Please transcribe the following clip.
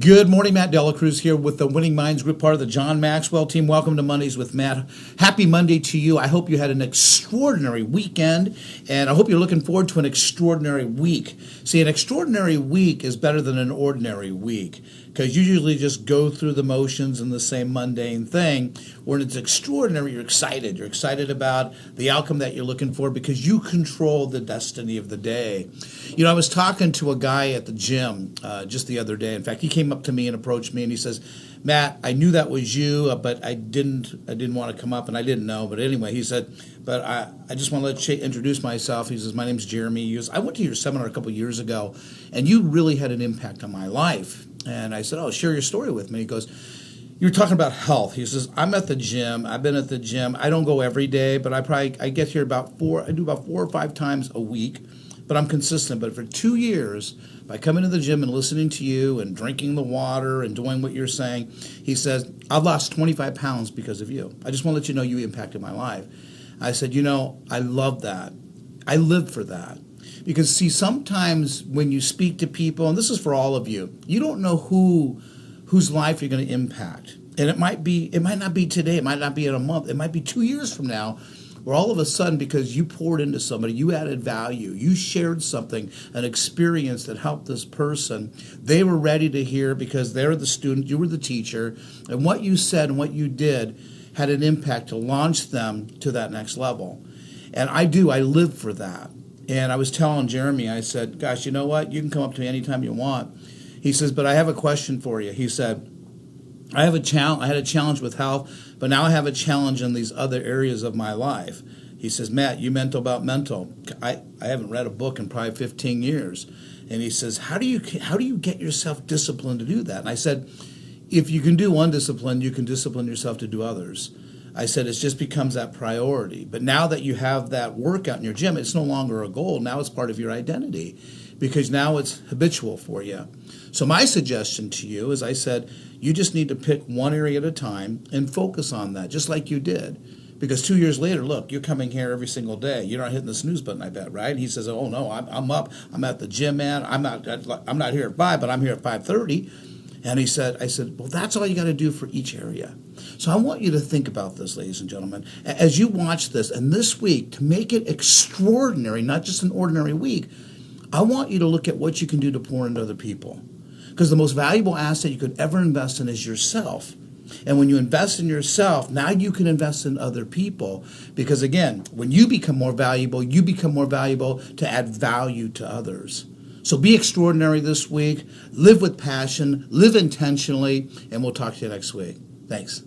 Good morning, Matt Delacruz here with the Winning Minds Group, part of the John Maxwell team. Welcome to Mondays with Matt. Happy Monday to you. I hope you had an extraordinary weekend, and I hope you're looking forward to an extraordinary week. See, an extraordinary week is better than an ordinary week, because you usually just go through the motions and the same mundane thing. When it's extraordinary, you're excited. You're excited about the outcome that you're looking for because you control the destiny of the day. You know, I was talking to a guy at the gym just the other day. In fact, he came up to me and approached me and he says, "Matt, I knew that was you, but I didn't want to come up and I didn't know." But anyway, he said, "But I just want to let you introduce myself." He says, "My name's Jeremy." He goes, "I went to your seminar a couple years ago and you really had an impact on my life." And I said, "Oh, share your story with me." He goes, "You were talking about health." He says, "I'm at the gym. I've been at the gym. I don't go every day, but I get here I do about 4 or 5 times a week, but I'm consistent. But for 2 years, by coming to the gym and listening to you and drinking the water and doing what you're saying," he says, "I've lost 25 pounds because of you. I just want to let you know you impacted my life." I said, I love that. I live for that. Because, see, sometimes when you speak to people, and this is for all of you, you don't know whose life you're going to impact. And it might not be today, it might not be in a month, it might be 2 years from now, where all of a sudden, because you poured into somebody, you added value, you shared something, an experience that helped this person, they were ready to hear because they're the student, you were the teacher, and what you said and what you did had an impact to launch them to that next level. And I live for that. And I was telling Jeremy, I said, "Gosh, you know what? You can come up to me anytime you want." He says, "But I have a question for you." He said, I had a challenge with health, but now I have a challenge in these other areas of my life." He says, "Matt, you mental about mental. I haven't read a book in probably 15 years. And he says, how do you get yourself disciplined to do that?" And I said, "If you can do one discipline, you can discipline yourself to do others." I said, it just becomes that priority. But now that you have that workout in your gym, it's no longer a goal. Now it's part of your identity because now it's habitual for you. So my suggestion to you is, I said, you just need to pick one area at a time and focus on that, just like you did. Because 2 years later, look, you're coming here every single day. You're not hitting the snooze button, I bet, right? He says, "Oh, no, I'm up. I'm at the gym, man. I'm not here at 5, but I'm here at 5:30. And I said, well, that's all you got to do for each area. So I want you to think about this, ladies and gentlemen, as you watch this, and this week, to make it extraordinary, not just an ordinary week, I want you to look at what you can do to pour into other people. Because the most valuable asset you could ever invest in is yourself. And when you invest in yourself, now you can invest in other people. Because again, when you become more valuable to add value to others. So be extraordinary this week. Live with passion. Live intentionally. And we'll talk to you next week. Thanks.